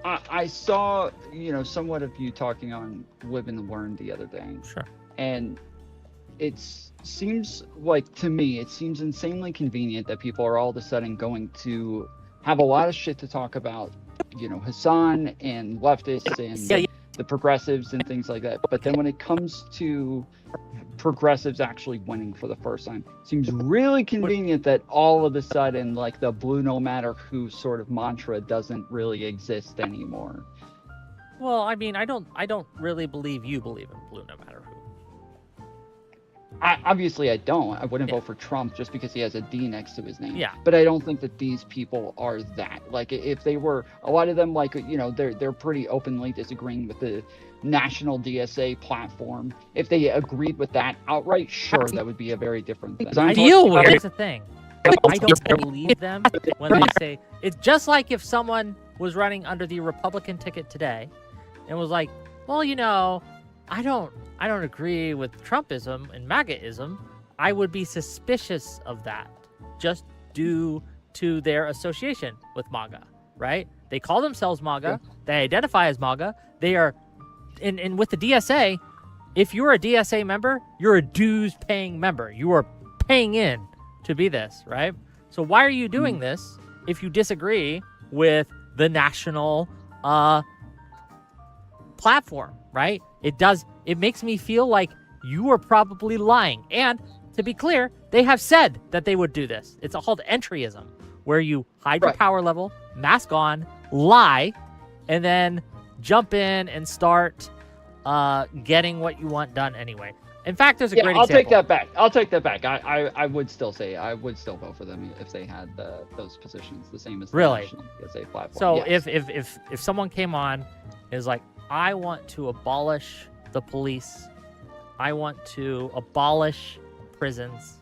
I saw, somewhat of you talking on Live and Learn the other day. Sure. And it seems like, to me, it seems insanely convenient that people are all of a sudden going to have a lot of shit to talk about, Hassan and leftists and the progressives and things like that. But then when it comes to progressives actually winning for the first time, it seems really convenient that all of a sudden, like, the blue no matter who sort of mantra doesn't really exist anymore. Well, I mean, I don't really believe you believe in blue no matter who. Obviously, I don't. I wouldn't vote for Trump just because he has a D next to his name. Yeah. But I don't think that these people are that. Like, if they were, a lot of them, like, they're pretty openly disagreeing with the national DSA platform. If they agreed with that outright, sure, that would be a very different thing. Here's the thing. I don't believe them when they say it's just like if someone was running under the Republican ticket today and was like, well, I don't agree with Trumpism and MAGAism. I would be suspicious of that just due to their association with MAGA, right? They call themselves MAGA. Yeah. They identify as MAGA. They are, and with the DSA, if you're a DSA member, you're a dues-paying member. You are paying in to be this, right? So why are you doing this if you disagree with the national platform, right? It makes me feel like you are probably lying. And to be clear, they have said that they would do this. It's called entryism, where you hide your power level, mask on, lie, and then jump in and start getting what you want done anyway. In fact, there's a great example. I'll take that back. I would still say I would still vote for them if they had those positions, the same as the national DSA platform. So if someone came on and is like, I want to abolish the police, I want to abolish prisons,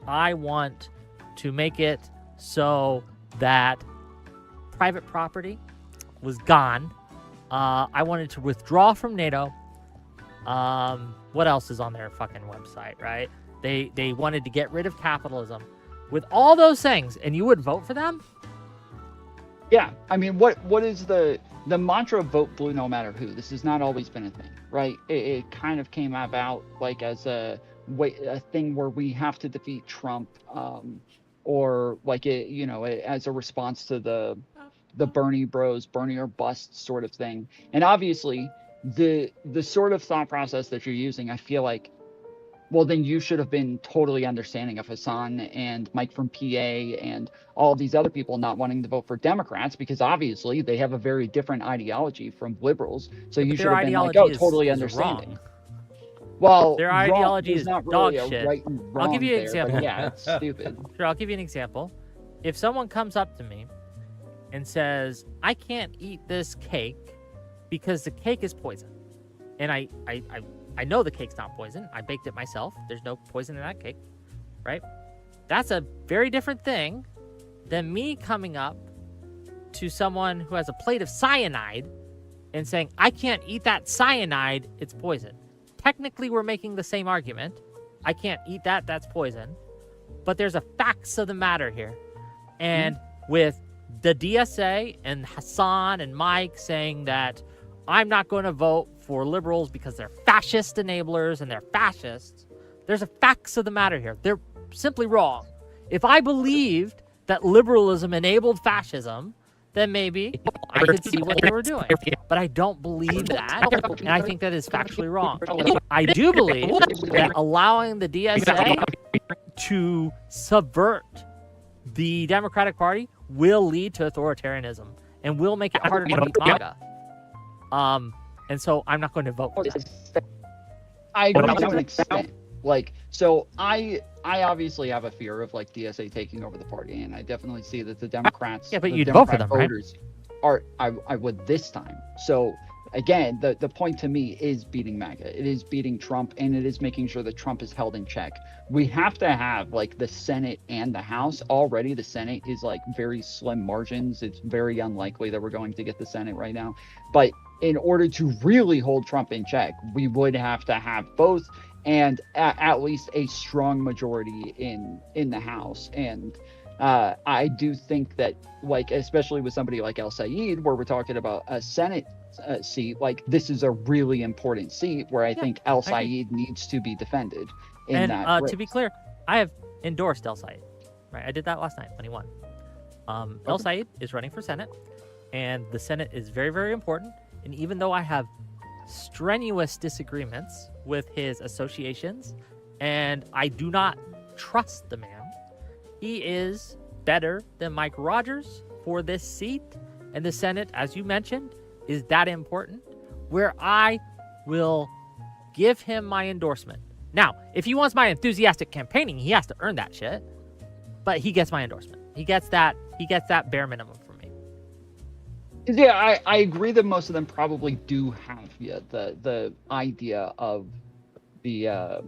I want to make it so that private property was gone, I wanted to withdraw from NATO. What else is on their fucking website, right? They wanted to get rid of capitalism. With all those things, and you would vote for them? Yeah, I mean, what is the mantra of vote blue no matter who? This has not always been a thing, right? It kind of came about like as a thing where we have to defeat Trump, or like as a response to the Bernie bros, Bernie or bust sort of thing. And obviously, the sort of thought process that you're using, I feel like, well, then you should have been totally understanding of Hassan and Mike from PA and all of these other people not wanting to vote for Democrats, because obviously they have a very different ideology from liberals. So you should have been like, oh, totally understanding. Wrong. Well, their ideology is not dog really shit. Right and wrong. I'll give you an there, example. Yeah, it's stupid. Sure, I'll give you an example. If someone comes up to me and says, I can't eat this cake because the cake is poison, and I know the cake's not poison. I baked it myself. There's no poison in that cake, right? That's a very different thing than me coming up to someone who has a plate of cyanide and saying, I can't eat that cyanide, it's poison. Technically, we're making the same argument. I can't eat that, that's poison. But there's a facts of the matter here. And with the DSA and Hassan and Mike saying that I'm not going to vote for liberals because they're fascist enablers and they're fascists, there's a facts of the matter here. They're simply wrong. If I believed that liberalism enabled fascism, then maybe I could see what they were doing. But I don't believe that, and I think that is factually wrong. I do believe that allowing the DSA to subvert the Democratic Party will lead to authoritarianism and will make it harder to beat MAGA. And so I'm not going to vote for this. I agree to an extent. Like, so I obviously have a fear of like DSA taking over the party, and I definitely see that the Democrats, but you'd vote for them, voters, right? I would this time. So again, the point to me is beating MAGA. It is beating Trump, and it is making sure that Trump is held in check. We have to have like the Senate and the House. Already the Senate is like very slim margins. It's very unlikely that we're going to get the Senate right now. But in order to really hold Trump in check, we would have to have both, and at least a strong majority in the House. And I do think that, like, especially with somebody like El Sayed, where we're talking about a Senate seat, like, this is a really important seat where I think El I agree. Sayed needs to be defended in And that race. to be clear, I have endorsed El Sayed. Right, I did that last night when he won. El Sayed is running for Senate, and the Senate is very, very important. And even though I have strenuous disagreements with his associations, and I do not trust the man, he is better than Mike Rogers for this seat. And the Senate, as you mentioned, is that important, where I will give him my endorsement. Now, if he wants my enthusiastic campaigning, he has to earn that shit. But he gets my endorsement. He gets that bare minimum from me. Yeah, I agree that most of them probably do have the idea of the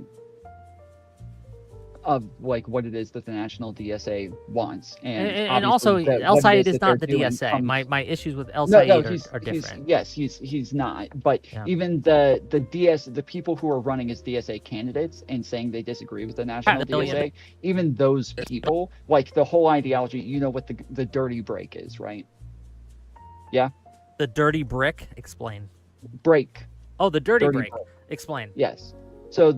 of like what it is that the national DSA wants, and also El Sayed is not the DSA. My issues with El Sayed are different. He's not. But even the people who are running as DSA candidates and saying they disagree with the national DSA, even those people, like the whole ideology, you know what the dirty break is, right? Yeah. The dirty brick? Explain. Break. Oh, the dirty break. Explain. Yes. So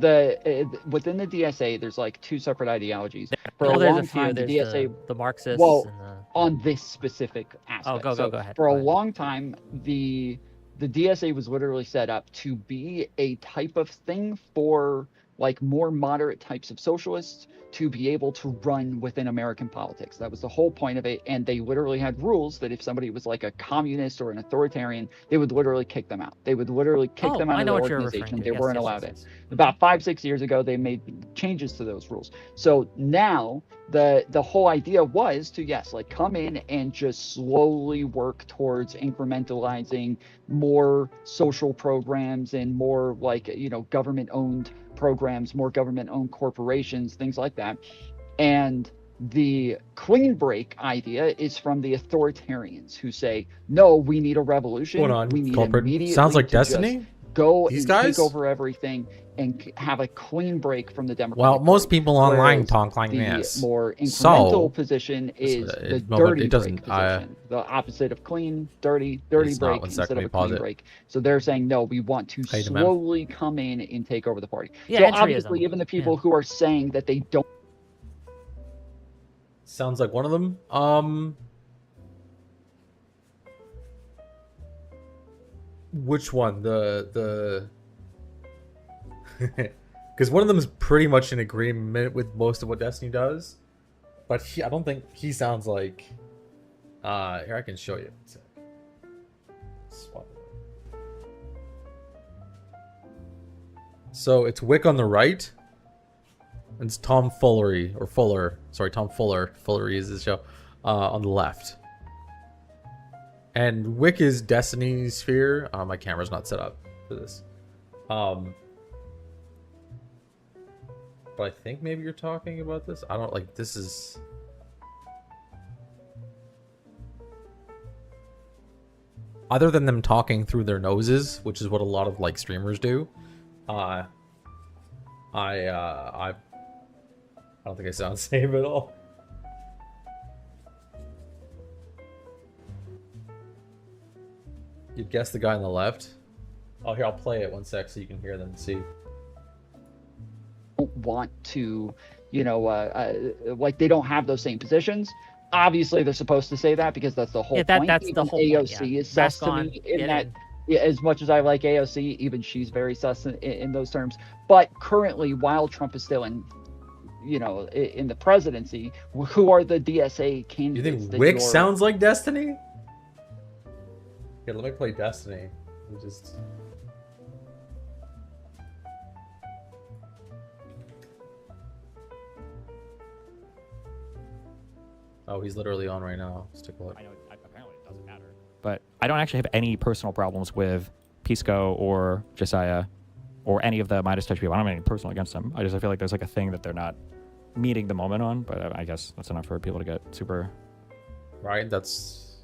within the DSA, there's like two separate ideologies. For a long time, the DSA, the Marxists. Well, on this specific aspect. Oh, go ahead. For a long time, the DSA was literally set up to be a type of thing for like more moderate types of socialists to be able to run within American politics. That was the whole point of it. And they literally had rules that if somebody was like a communist or an authoritarian, they would literally kick them out. They would literally kick them out of the organization. They weren't allowed in. About 5-6 years ago, they made changes to those rules. So now the whole idea was to, yes, like come in and just slowly work towards incrementalizing more social programs and more like, you know, government owned programs, more government-owned corporations, things like that. And the clean break idea is from the authoritarians who say, no, we need a revolution. We need immediately sounds like Destiny. Go and take over everything and have a clean break from the Democratic Well, most people online talk like this. The more incremental position is the dirty break position. The opposite of clean, dirty break instead of a clean break. So they're saying, no, we want to slowly come in and take over the party. So obviously, even the people who are saying that they don't. Sounds like one of them. Which one? The because one of them is pretty much in agreement with most of what Destiny does, but I don't think he sounds like. Here, I can show you. So it's Wick on the right, and it's Tom Fuller. Fullery is his show on the left. And Wick is Destiny's sphere. My camera's not set up for this. But I think maybe you're talking about this. I don't like this is. Other than them talking through their noses, which is what a lot of like streamers do, I don't think I sound safe at all. You'd guess the guy on the left. Oh, here, I'll play it 1 sec so you can hear them and see. Want to, you know, like they don't have those same positions. Obviously, they're supposed to say that because that's the whole point. That's even the whole AOC point, is sus to me in that. As much as I like AOC, even she's very sus in those terms. But currently, while Trump is still in, you know, in the presidency, who are the DSA candidates? You think Wick sounds like Destiny? Here, let me play Destiny. Oh, he's literally on right now. Let's take a look. I know apparently it doesn't matter. But I don't actually have any personal problems with Pisco or Josiah or any of the Midas Touch people. I don't have any personal against them. I feel like there's like a thing that they're not meeting the moment on, but I guess that's enough for people to get super. Right, that's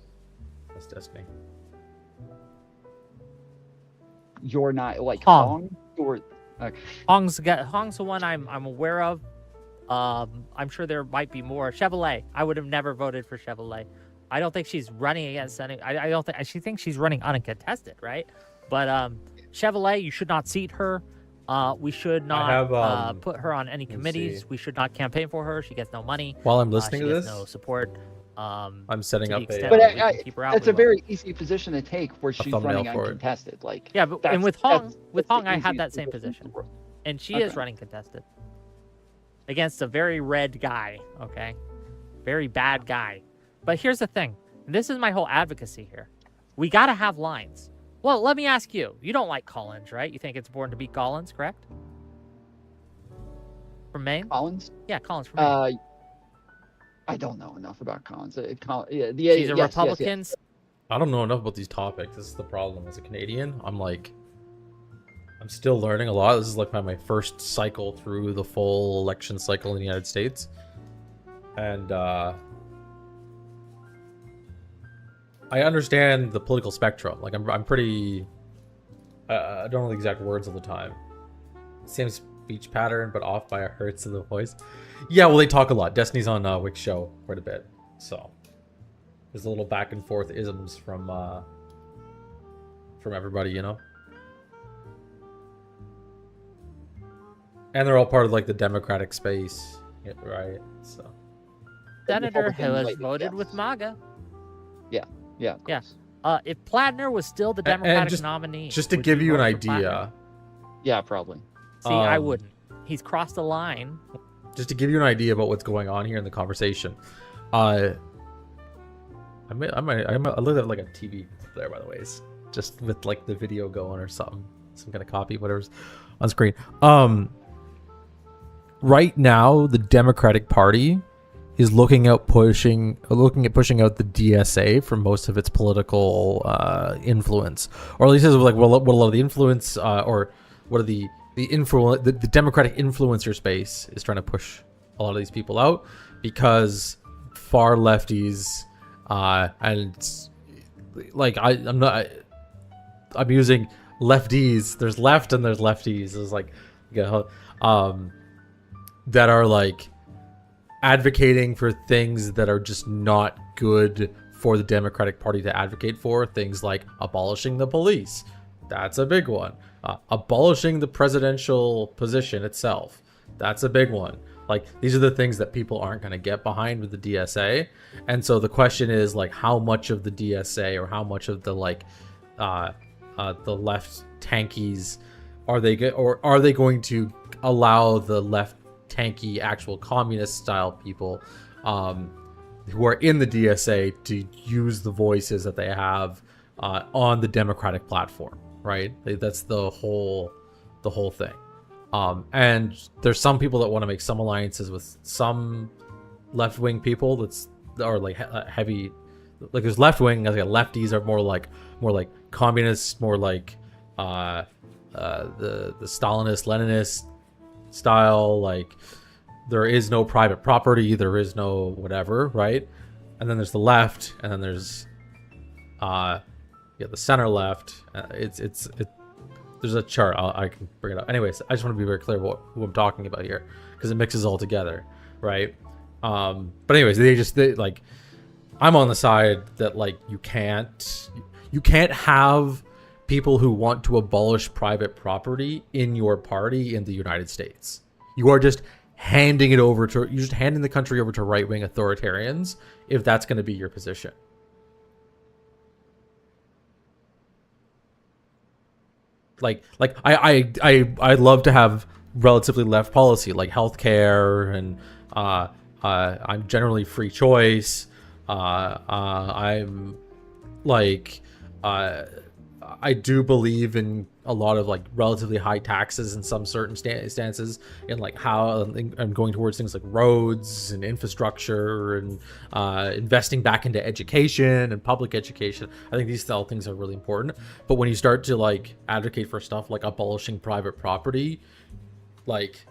Destiny. You're not like Hong or Hong's the one I'm aware of. I'm sure there might be more. Chevrolet. I would have never voted for Chevrolet. I don't think she's running against any. I don't think she thinks she's running uncontested, right? But Chevrolet, you should not seat her. We should not put her on any committees. We should not campaign for her. She gets no money. While I'm listening she to gets this, no support. I'm setting up a. But it's a very easy position to take where she's running uncontested. Like yeah, but and with Hong, I had that same position, and she is running contested against a very red guy. Okay, very bad guy. But here's the thing. This is my whole advocacy here. We got to have lines. Well, let me ask you. You don't like Collins, right? You think it's important to beat Collins, correct? From Maine? Collins? Yeah, Collins from Maine. I don't know enough about Collins. She's a Republican. Yes. I don't know enough about these topics. This is the problem. As a Canadian, I'm still learning a lot. This is like my first cycle through the full election cycle in the United States. And I understand the political spectrum. Like I'm pretty. I don't know the exact words all the time. Same speech pattern, but off by a hertz of the voice. Yeah, well, they talk a lot. Destiny's on Wick's show quite a bit, so there's a little back and forth isms from everybody, you know. And they're all part of like the Democratic space, right? So. Senator who has voted with MAGA. Yeah. If Platner was still the Democratic nominee, just to give you an idea. Yeah, probably. See, I wouldn't. He's crossed the line. Just to give you an idea about what's going on here in the conversation, I looked at like a TV there, by the way, just with like the video going or something, some kind of copy, whatever's on screen. Right now, the Democratic Party is looking at pushing out the DSA for most of its political influence, or at least like what a lot of the influence or what are the Democratic influencer space is trying to push a lot of these people out, because far lefties and like I'm using lefties. There's left and there's lefties. It's like that are like advocating for things that are just not good for the Democratic Party to advocate for. Things like abolishing the police. That's a big one. Abolishing the presidential position itself. That's a big one. Like, these are the things that people aren't going to get behind with the DSA. And so the question is, like, how much of the DSA or how much of the, like, the left tankies are they going to allow the left tanky actual communist style people who are in the DSA to use the voices that they have on the Democratic platform, right? That's the whole thing. And there's some people that want to make some alliances with some left-wing people or like heavy, like there's left-wing, like lefties are more like communists, more like the Stalinist, Leninist style, like there is no private property, there is no whatever, right? And then there's the left, and then there's the center left. There's a chart. I can bring it up. Anyways, I just want to be very clear about who I'm talking about here, because it mixes all together, right? But anyways, they like, I'm on the side that like you can't have people who want to abolish private property in your party in the United States. You're just handing the country over to right-wing authoritarians if that's going to be your position. Like I'd love to have relatively left policy, like healthcare, and I'm generally free choice. I'm like I do believe in a lot of like relatively high taxes in some certain stances, and like how I'm going towards things like roads and infrastructure and investing back into education and public education. I think these style things are really important. But when you start to like advocate for stuff like abolishing private property, like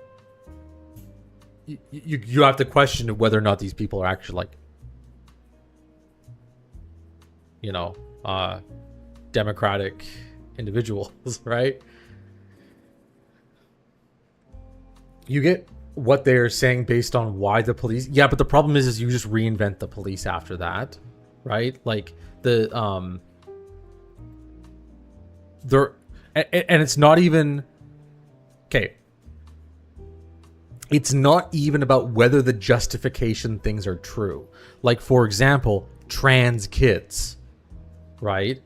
you have to question whether or not these people are actually like, you know, democratic individuals, right? You get what they're saying based on why the police. Yeah, but the problem is you just reinvent the police after that, right? Like the there, and it's not even okay. It's not even about whether the justification things are true. Like, for example, trans kids, right?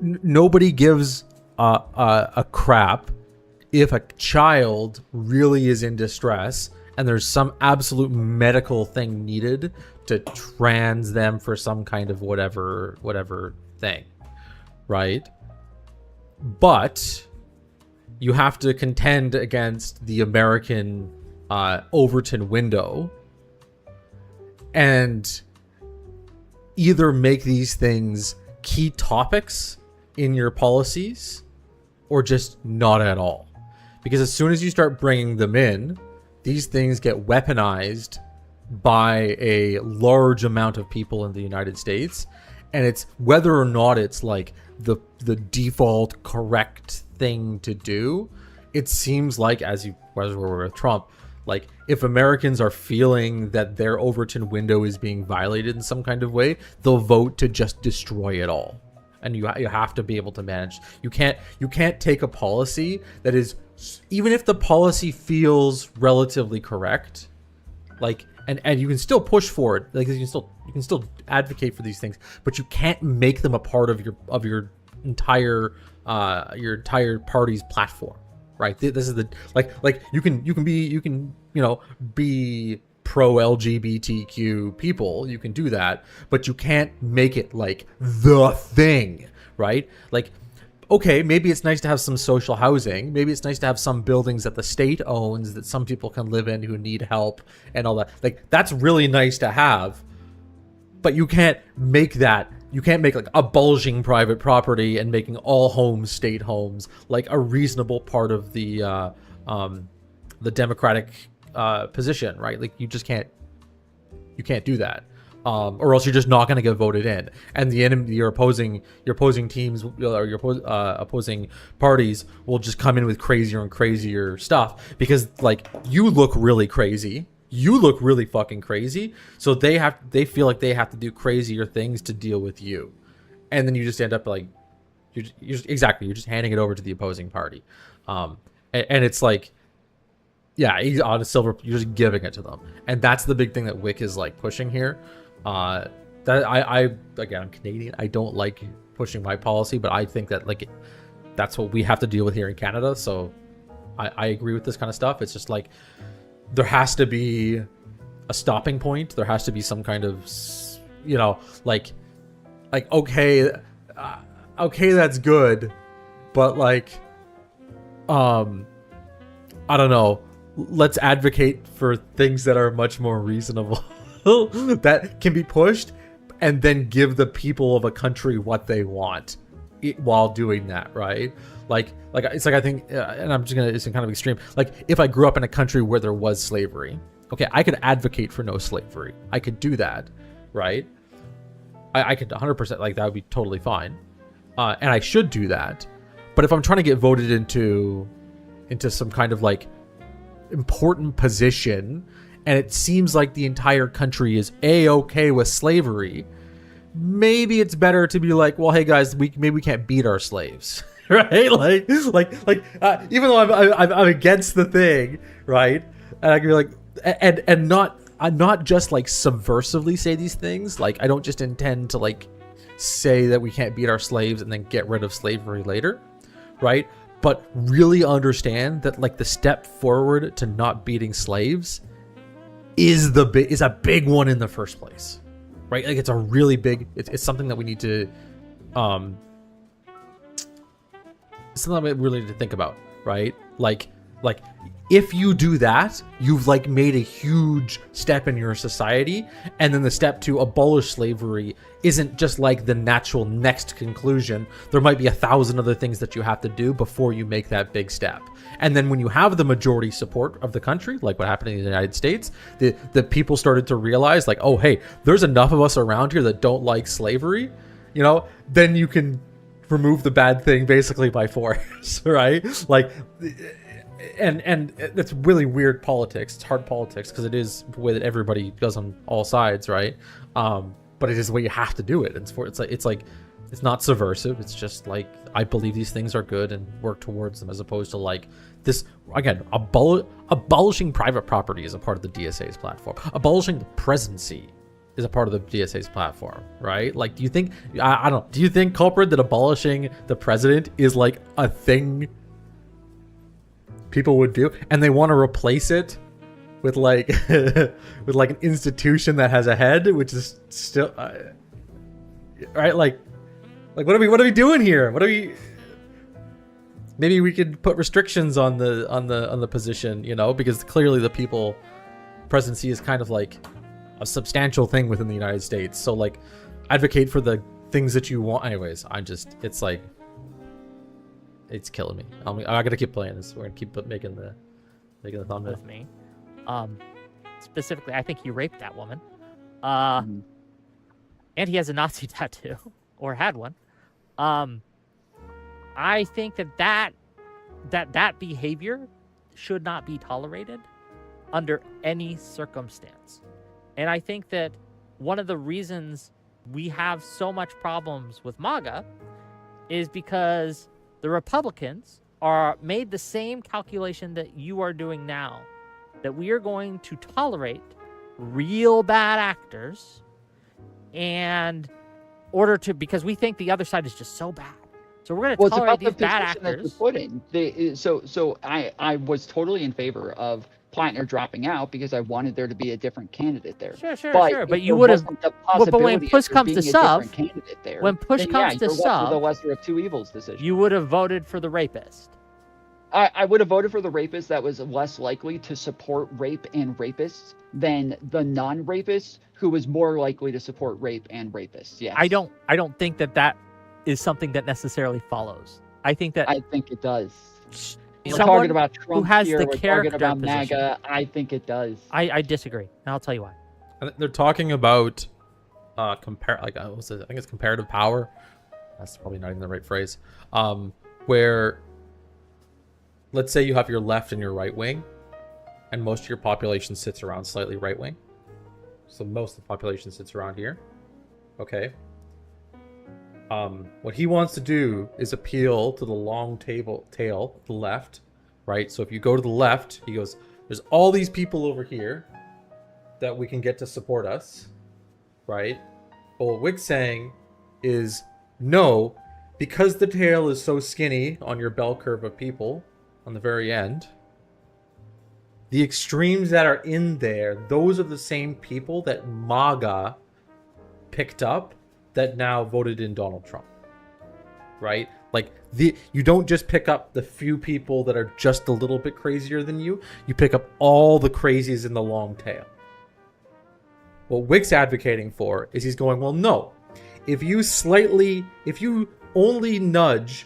Nobody gives a crap if a child really is in distress and there's some absolute medical thing needed to trans them for some kind of whatever thing, right? But you have to contend against the American Overton window and either make these things key topics in your policies or just not at all. Because as soon as you start bringing them in, these things get weaponized by a large amount of people in the United States. And it's whether or not it's like the default correct thing to do. It seems like, as we're with Trump, like if Americans are feeling that their Overton window is being violated in some kind of way, they'll vote to just destroy it all. And you have to be able to manage. You can't take a policy that is, even if the policy feels relatively correct, like and you can still push for it, like you can still advocate for these things, but you can't make them a part of your entire party's platform, right? This is the like you can be pro LGBTQ people, you can do that, but you can't make it like the thing, right? Like, okay, maybe it's nice to have some social housing, maybe it's nice to have some buildings that the state owns that some people can live in who need help and all that, like that's really nice to have, but you can't make like abolishing private property and making all homes state homes like a reasonable part of the democratic position, right? Like you can't do that, or else you're just not going to get voted in, and your opposing teams or your opposing parties will just come in with crazier and crazier stuff because like you look really crazy, you look really fucking crazy, so they feel like they have to do crazier things to deal with you, and then you just end up like you're just handing it over to the opposing party, and it's like, yeah, on a silver, you're just giving it to them, and that's the big thing that Wick is like pushing here. That again, I'm Canadian. I don't like pushing my policy, but I think that like that's what we have to deal with here in Canada. So I agree with this kind of stuff. It's just like there has to be a stopping point. There has to be some kind of, like okay, that's good, but like, I don't know. Let's advocate for things that are much more reasonable that can be pushed, and then give the people of a country what they want while doing that, right? Like it's like I think, and it's kind of extreme. Like if I grew up in a country where there was slavery, okay, I could advocate for no slavery. I could do that, right? I could 100%, like that would be totally fine, and I should do that. But if I'm trying to get voted into some kind of like important position, and it seems like the entire country is okay with slavery, maybe it's better to be like, well, hey guys, maybe we can't beat our slaves, right? Like even though I'm against the thing, right? And I can be like, and not just like subversively say these things. Like I don't just intend to like say that we can't beat our slaves and then get rid of slavery later, right? But really understand that like the step forward to not beating slaves is a big one in the first place, right? Like it's a really big, it's something that we need to, it's something that we really need to think about, right? Like if you do that, you've like made a huge step in your society, and then the step to abolish slavery isn't just like the natural next conclusion. There might be 1,000 other things that you have to do before you make that big step. And then when you have the majority support of the country, like what happened in the United States, the people started to realize like, oh, hey, there's enough of us around here that don't like slavery, then you can remove the bad thing basically by force, right? Like, and it's really weird politics. It's hard politics because it is the way that everybody does on all sides, right? But it is the way you have to do it. It's like it's not subversive. It's just like, I believe these things are good and work towards them, as opposed to like this, again, abolishing private property is a part of the DSA's platform. Abolishing the presidency is a part of the DSA's platform, right? Like, do you think, I don't know, do you think, Culprit, that abolishing the president is like a thing people would do, and they want to replace it with like with like an institution that has a head, which is still right? Like what are we doing here? What are we? Maybe we could put restrictions on the position, you know, because clearly the people presidency is kind of like a substantial thing within the United States. So like, advocate for the things that you want. Anyways, it's like, it's killing me. I gotta keep playing this. We're gonna keep making the thumbnail With me, specifically, I think he raped that woman, and he has a Nazi tattoo, or had one. I think that behavior should not be tolerated under any circumstance. And I think that one of the reasons we have so much problems with MAGA is because the Republicans are made the same calculation that you are doing now, that we are going to tolerate real bad actors and order to, because we think the other side is just so bad. So we're going to tolerate these bad actors. So I was totally in favor of Plattner dropping out because I wanted there to be a different candidate there. Sure. But you would have. But when push comes to shove, when push comes to shove, the lesser of two evils decision. You would have voted for the rapist. I would have voted for the rapist that was less likely to support rape and rapists than the non-rapist who was more likely to support rape and rapists. Yes. I don't think that is something that necessarily follows. I think it does. We're Someone talking about Trump who has here, the we're character talking about position. MAGA. I think it does. I disagree, and I'll tell you why. They're talking about I think it's comparative power. That's probably not even the right phrase. Where, let's say you have your left and your right wing, and most of your population sits around slightly right wing. So most of the population sits around here. Okay. What he wants to do is appeal to the long tail, the left, right? So if you go to the left, he goes, there's all these people over here that we can get to support us, right? But what Wick's saying is, no, because the tail is so skinny on your bell curve of people on the very end, the extremes that are in there, those are the same people that MAGA picked up that now voted in Donald Trump, right? Like, you don't just pick up the few people that are just a little bit crazier than you. You pick up all the crazies in the long tail. What Wick's advocating for is he's going, well, no. If you only nudge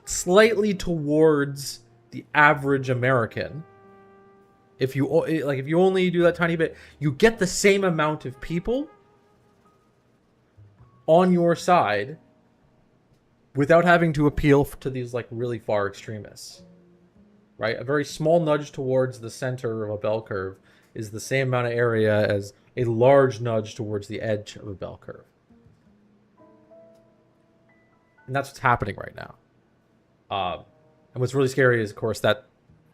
slightly towards the average American, if you only do that tiny bit, you get the same amount of people on your side without having to appeal to these like really far extremists, right? A very small nudge towards the center of a bell curve is the same amount of area as a large nudge towards the edge of a bell curve. And that's what's happening right now. And what's really scary is, of course, that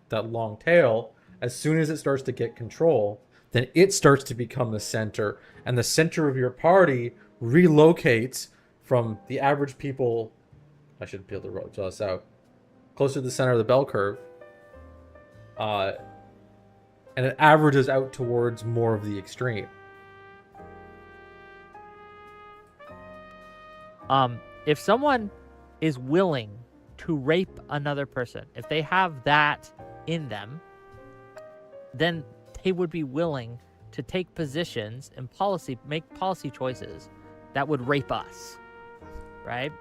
long tail, as soon as it starts to get control, then it starts to become the center, and the center of your party relocates from the average people. I should be able to draw this out closer to the center of the bell curve, and it averages out towards more of the extreme. If someone is willing to rape another person, if they have that in them, then they would be willing to take positions and make policy choices that would rape us, right?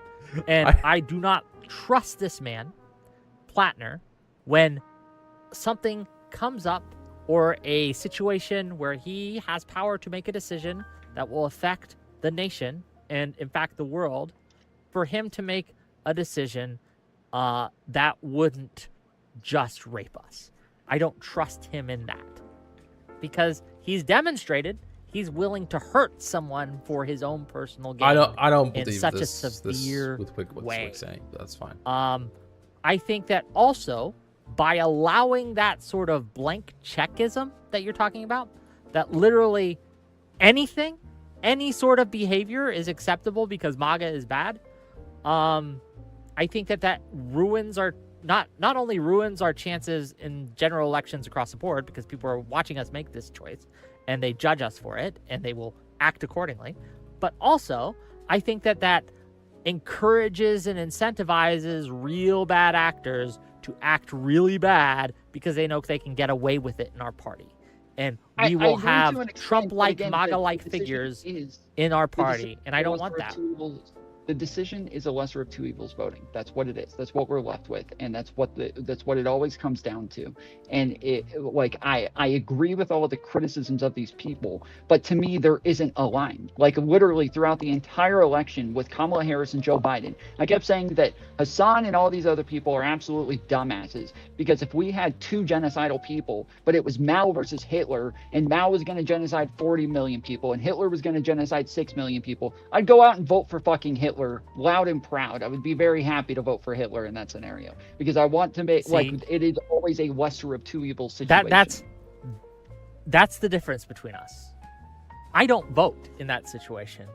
And I do not trust this man, Plattner, when something comes up or a situation where he has power to make a decision that will affect the nation and, in fact, the world, for him to make a decision that wouldn't just rape us. I don't trust him in that, because he's demonstrated he's willing to hurt someone for his own personal gain. I don't in believe such this, a severe with what's way. Wick saying. But that's fine. I think that also by allowing that sort of blank checkism that you're talking about, that literally anything, any sort of behavior is acceptable because MAGA is bad. I think that ruins our not only ruins our chances in general elections across the board, because people are watching us make this choice and they judge us for it and they will act accordingly, but also I think that encourages and incentivizes real bad actors to act really bad because they know they can get away with it in our party. And we will have Trump-like, MAGA-like figures in our party, and I don't want that. The decision is a lesser of two evils voting. That's what it is. That's what we're left with, and that's what it always comes down to. And I agree with all of the criticisms of these people, but to me there isn't a line. Like literally throughout the entire election with Kamala Harris and Joe Biden, I kept saying that Hassan and all these other people are absolutely dumbasses, because if we had two genocidal people, but it was Mao versus Hitler, and Mao was going to genocide 40 million people and Hitler was going to genocide 6 million people, I'd go out and vote for fucking Hitler loud and proud. I would be very happy to vote for Hitler in that scenario, because I want to make it is always a lesser of two evils situation. That's the difference between us. I don't vote in that situation.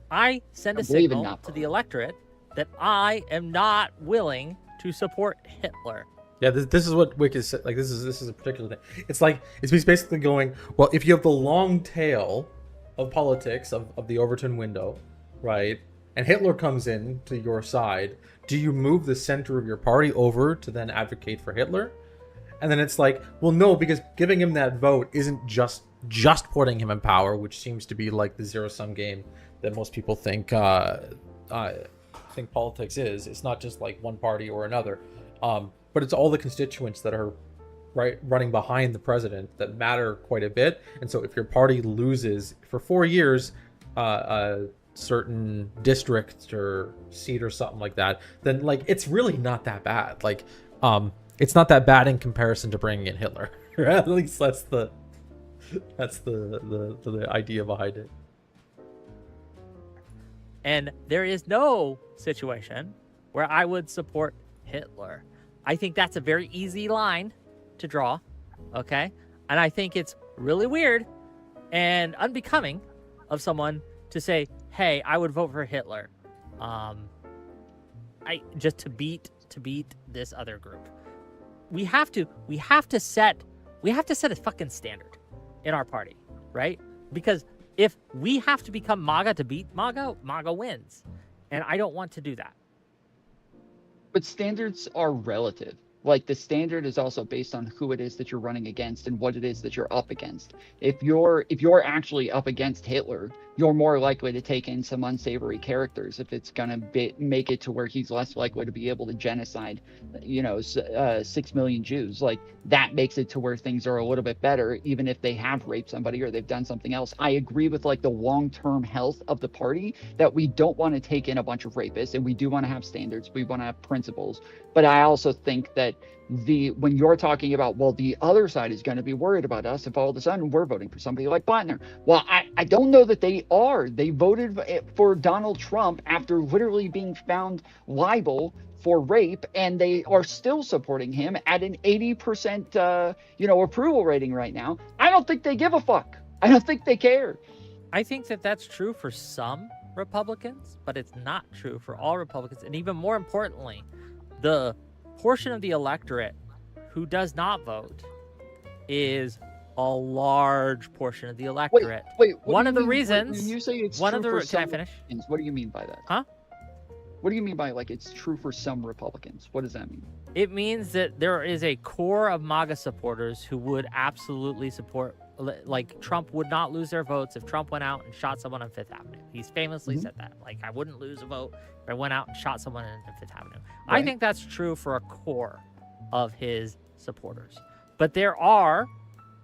I send a signal to the electorate that I am not willing to support Hitler. Yeah, this is what Wick is like. This is a particular thing. It's like it's basically going, well, if you have the long tail of politics of the Overton window, right, and Hitler comes in to your side, do you move the center of your party over to then advocate for Hitler? And then it's like, well, no, because giving him that vote isn't just putting him in power, which seems to be like the zero-sum game that most people think politics is. It's not just like one party or another, but it's all the constituents that are running behind the president that matter quite a bit. And so if your party loses for 4 years certain district or seat or something like that, then like it's really not that bad. Like it's not that bad in comparison to bringing in Hitler. At least that's the idea behind it. And there is no situation where I would support Hitler. I think that's a very easy line to draw, okay? And I think it's really weird and unbecoming of someone to say, hey, I would vote for Hitler. To beat this other group. We have to set a fucking standard in our party, right? Because if we have to become MAGA to beat MAGA, MAGA wins. And I don't want to do that. But standards are relative. Like the standard is also based on who it is that you're running against and what it is that you're up against. If you're actually up against Hitler, you're more likely to take in some unsavory characters if it's going to make it to where he's less likely to be able to genocide, 6 million Jews. Like that makes it to where things are a little bit better, even if they have raped somebody or they've done something else. I agree with like the long-term health of the party, that we don't want to take in a bunch of rapists, and we do want to have standards. We want to have principles. But I also think that when you're talking about, well, the other side is going to be worried about us if all of a sudden we're voting for somebody like Blattner. Well, I don't know that they are. They voted for Donald Trump after literally being found liable for rape, and they are still supporting him at an 80% approval rating right now. I don't think they give a fuck. I don't think they care. I think that that's true for some Republicans, but it's not true for all Republicans. And even more importantly, the portion of the electorate who does not vote is a large portion of the electorate. Wait, one of the reasons when you say it's one true of the for some can I finish? Republicans, what do you mean by that? Huh? What do you mean by like it's true for some Republicans? What does that mean? It means that there is a core of MAGA supporters who would absolutely support, like Trump would not lose their votes if Trump went out and shot someone on Fifth Avenue. He's famously said that. Like, I wouldn't lose a vote if I went out and shot someone on Fifth Avenue. Right. I think that's true for a core of his supporters. But there are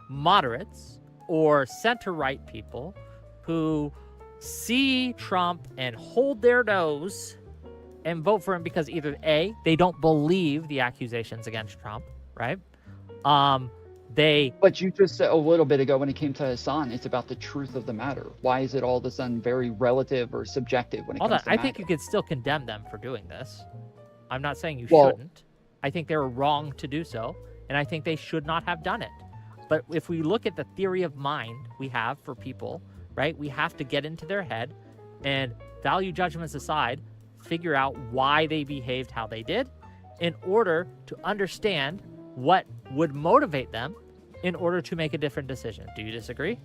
moderates or center-right people who see Trump and hold their nose and vote for him because either A, they don't believe the accusations against Trump, right? But you just said a little bit ago when it came to Hassan, it's about the truth of the matter. Why is it all of a sudden very relative or subjective when it comes to I MAGA? think you could still condemn them for doing this. I'm not saying you Well- shouldn't. I think they were wrong to do so, and I think they should not have done it. But if we look at the theory of mind we have for people, right, we have to get into their head and, value judgments aside, figure out why they behaved how they did in order to understand what would motivate them in order to make a different decision. Do you disagree?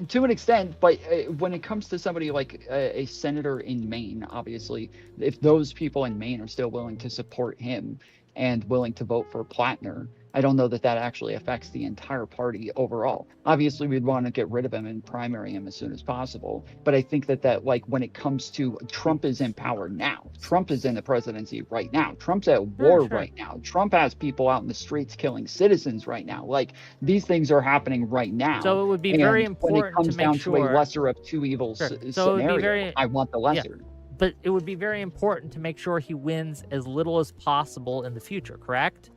To an extent, but when it comes to somebody like a senator in Maine, obviously, if those people in Maine are still willing to support him and willing to vote for Plattner, I don't know that that actually affects the entire party overall. Obviously, we'd want to get rid of him and primary him as soon as possible. But I think that like when it comes to Trump is in power now, Trump is in the presidency right now. Trump's at war right now. Trump has people out in the streets killing citizens right now. Like these things are happening right now. So it would be And very when it important comes to make down sure. to a lesser of two evils So it would be scenario, very- I want the lesser. But it would be very important to make sure he wins as little as possible in the future, correct?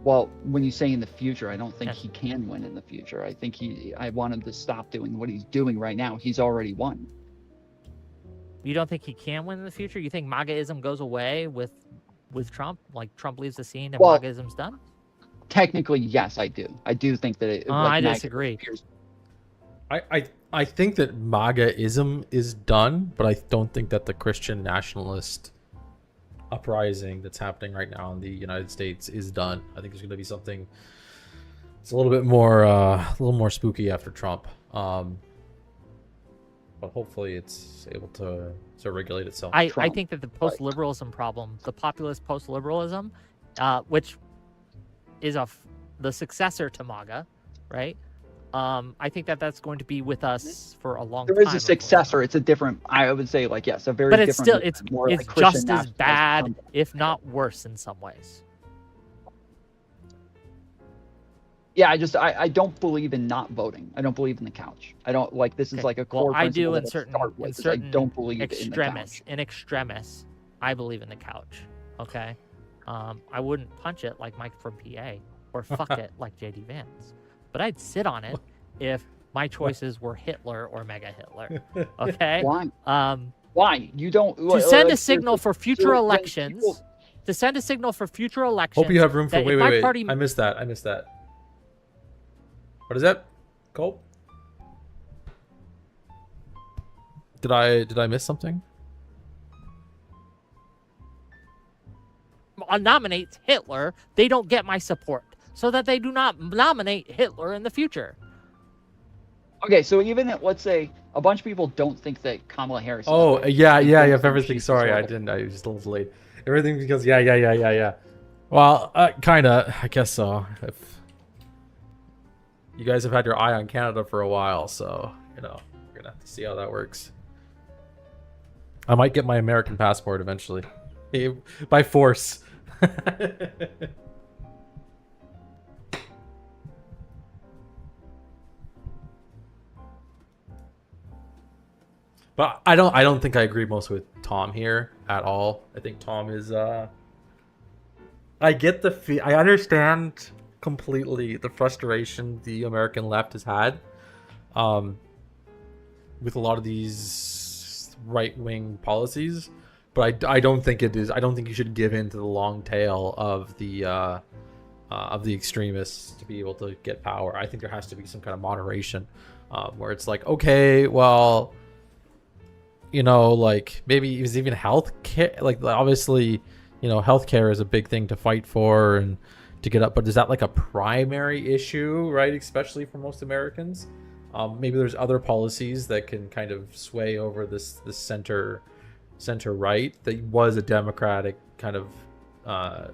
Well, when you say in the future, I don't think Yes. he can win in the future. I think I want him to stop doing what he's doing right now. He's already won. You don't think he can win in the future? You think MAGAism goes away with Trump? Like Trump leaves the scene and Well, MAGAism's done? Technically, yes, I do. I do think that it. I MAGA disagree. appears- I think that MAGAism is done, but I don't think that the Christian nationalist uprising that's happening right now in the United States is done. I think there's going to be something. It's a little bit more, spooky after Trump. But hopefully, it's able to regulate itself. I Trump, think that the post-liberalism problem, the populist post-liberalism, which is the successor to MAGA, right? I think that that's going to be with us for a long time. There is a successor. It's a different. I would say, like, yes, a very. But it's different, still more it's like Christian just as nationalist bad, concept. if not worse, in some ways. Yeah, I don't believe in not voting. I don't believe in the couch. I don't like this is Okay. like a core. Well, I do principle in that I certain start with, is I certain don't believe extremis. in the In extremis, I believe in the couch. Okay, I wouldn't punch it like Mike from PA or fuck it like JD Vance, but I'd sit on it if my choices were Hitler or Mega Hitler. Okay. couch. Why? Why you don't To send a like, signal for future when elections. people- To send a signal for future elections. Hope you have room for. that Wait, if wait, my wait. party- I missed that. What is that? Cole? Did I miss something? Nominates Hitler, they don't get my support, so that they do not nominate Hitler in the future. Okay, so even at, let's say a bunch of people don't think that Kamala Harris. is Oh, the- yeah. think If that everything. she's Sorry, sort I of- didn't. I was just a little late. Everything because yeah. Well, kinda. I guess so. If you guys have had your eye on Canada for a while, so we're gonna have to see how that works. I might get my American passport eventually, by force. But I don't think I agree most with Tom here at all. I think Tom is I get I understand completely the frustration the American left has had with a lot of these right-wing policies, but I don't think you should give in to the long tail of the extremists to be able to get power. I think there has to be some kind of moderation where it's like, okay, well, like maybe even health care, like obviously, healthcare is a big thing to fight for and to get up, but is that like a primary issue, right? Especially for most Americans. Maybe there's other policies that can kind of sway over this center right that was a Democratic kind of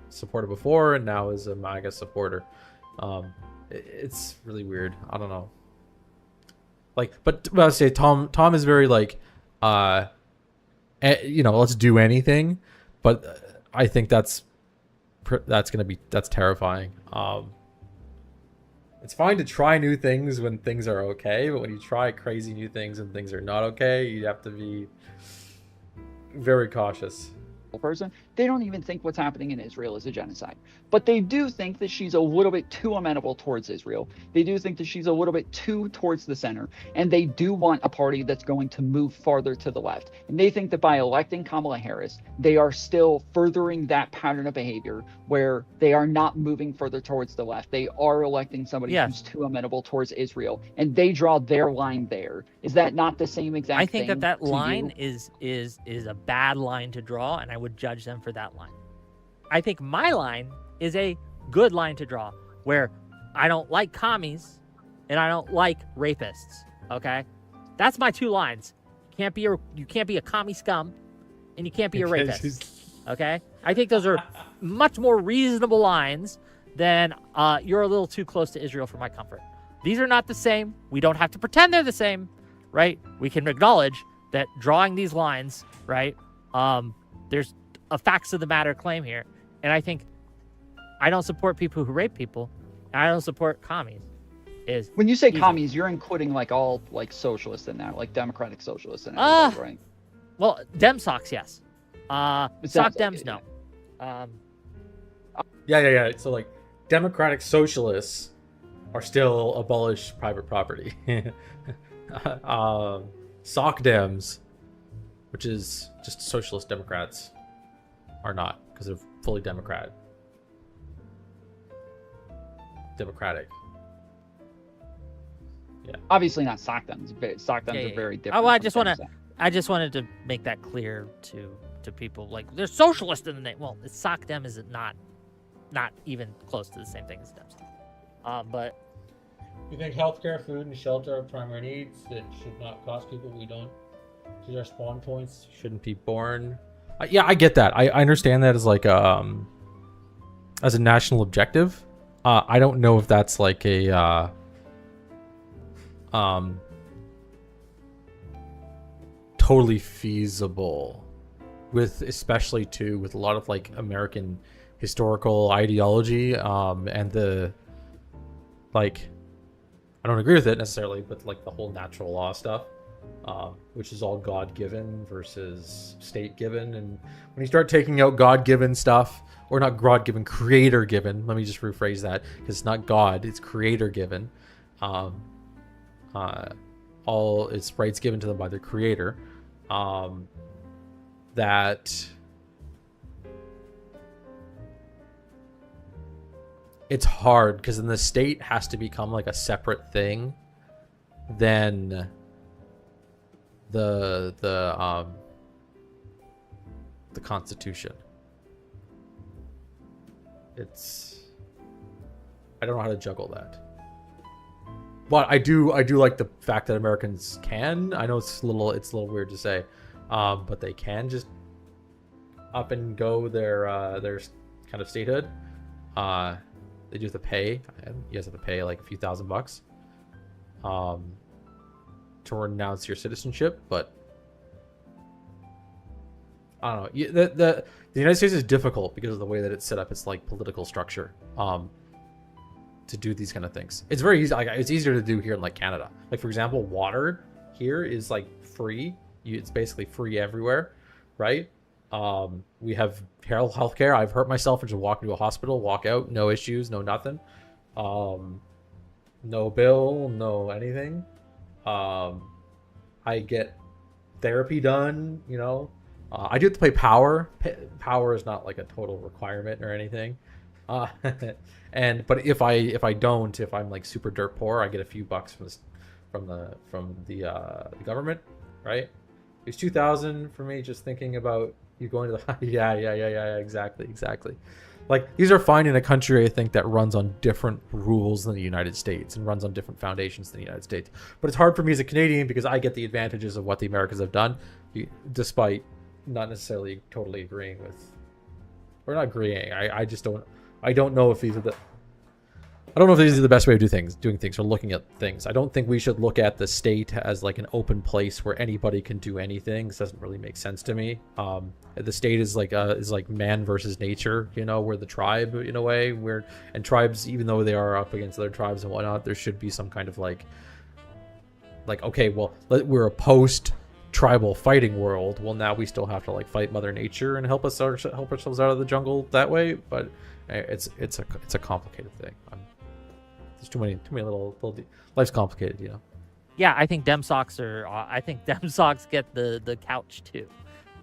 supporter before and now is a MAGA supporter. It's really weird. I don't know. But I would say Tom is very like, let's do anything, but I think that's terrifying. It's fine to try new things when things are okay, but when you try crazy new things and things are not okay, you have to be very cautious. Person, they don't even think what's happening in Israel is a genocide. But they do think that she's a little bit too amenable towards Israel. They do think that she's a little bit too towards the center. And they do want a party that's going to move farther to the left. And they think that by electing Kamala Harris, they are still furthering that pattern of behavior where they are not moving further towards the left. They are electing somebody who's too amenable towards Israel. And they draw their line there. Is that not the same exact thing? I think that line is a bad line to draw, and I would judge them for that line. I think my line is a good line to draw, where I don't like commies and I don't like rapists. Okay, that's my two lines. You can't be a commie scum, and you can't be a rapist. Okay, I think those are much more reasonable lines than you're a little too close to Israel for my comfort. These are not the same. We don't have to pretend they're the same, right? We can acknowledge that drawing these lines, right? There's a facts of the matter claim here. And I think I don't support people who rape people. And I don't support commies. When you say commies, you're including like all like socialists in that, like democratic socialists in that, right? Well, Dem socks, yes. Sock Dems, no. Yeah. So like democratic socialists are still abolish private property. Sock Dems, which is just socialist Democrats, are not, because they're fully democratic. Yeah. Obviously not sock Dems. Sock Dems are very different. Oh, well, I just wanted to make that clear to people. Like, they're socialist in the name. Well, sock Dem is not even close to the same thing as Dems. But you think healthcare, food, and shelter are primary needs that should not cost people? We don't. These are spawn points. Shouldn't be born. Yeah, I get that. I understand that as like as a national objective. I don't know if that's like a totally feasible, with especially too with a lot of like American historical ideology and the like. I don't agree with it necessarily, but like the whole natural law stuff. Which is all God-given versus state-given. And when you start taking out God-given stuff, or not God-given, creator-given, let me just rephrase that, because it's not God, it's creator-given. All its rights given to them by their creator. That it's hard, because then the state has to become like a separate thing than the Constitution. I don't know how to juggle that. But I do like the fact that Americans can. I know it's a little weird to say, but they can just up and go their kind of statehood. They do have to pay. You guys have to pay like a few $1,000 to renounce your citizenship, but I don't know. The United States is difficult because of the way that it's set up. It's like political structure to do these kind of things. It's very easy. Like, it's easier to do here in like Canada. Like, for example, water here is like free. It's basically free everywhere, right? We have healthcare. I've hurt myself and just walk into a hospital, walk out, no issues, no nothing, no bill, no anything. I get therapy done, you know. I do have to pay power. Power is not like a total requirement or anything. But if I'm like super dirt poor, I get a few bucks from the government, right? It's 2,000 for me just thinking about you going to the yeah, exactly. Like, these are fine in a country, I think, that runs on different rules than the United States and runs on different foundations than the United States. But it's hard for me as a Canadian because I get the advantages of what the Americans have done, despite not necessarily totally agreeing with, or not agreeing. I don't know if these are the best way of doing things or looking at things. I don't think we should look at the state as like an open place where anybody can do anything. This doesn't really make sense to me. The state is like man versus nature, you know, we're the tribe in a way, and tribes, even though they are up against other tribes and whatnot, there should be some kind of like okay, well, we're a post tribal fighting world. Well, now we still have to like fight Mother Nature and help ourselves out of the jungle that way. But it's a complicated thing. There's too many little life's complicated, you know. Yeah, I think dem socks are. I think dem socks get the couch too,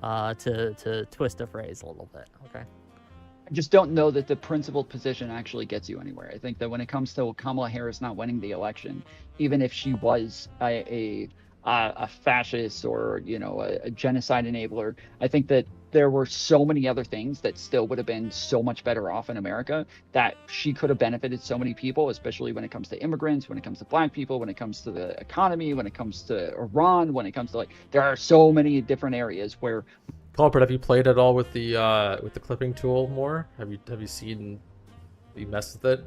to twist a phrase a little bit. Okay. I just don't know that the principled position actually gets you anywhere. I think that when it comes to Kamala Harris not winning the election, even if she was a fascist or, you know, a genocide enabler, I think that there were so many other things that still would have been so much better off in America, that she could have benefited so many people, especially when it comes to immigrants, when it comes to black people, when it comes to the economy, when it comes to Iran, when it comes to, like, there are so many different areas where. Culprit, have you played at all with the clipping tool more? Have you seen, you messed with it?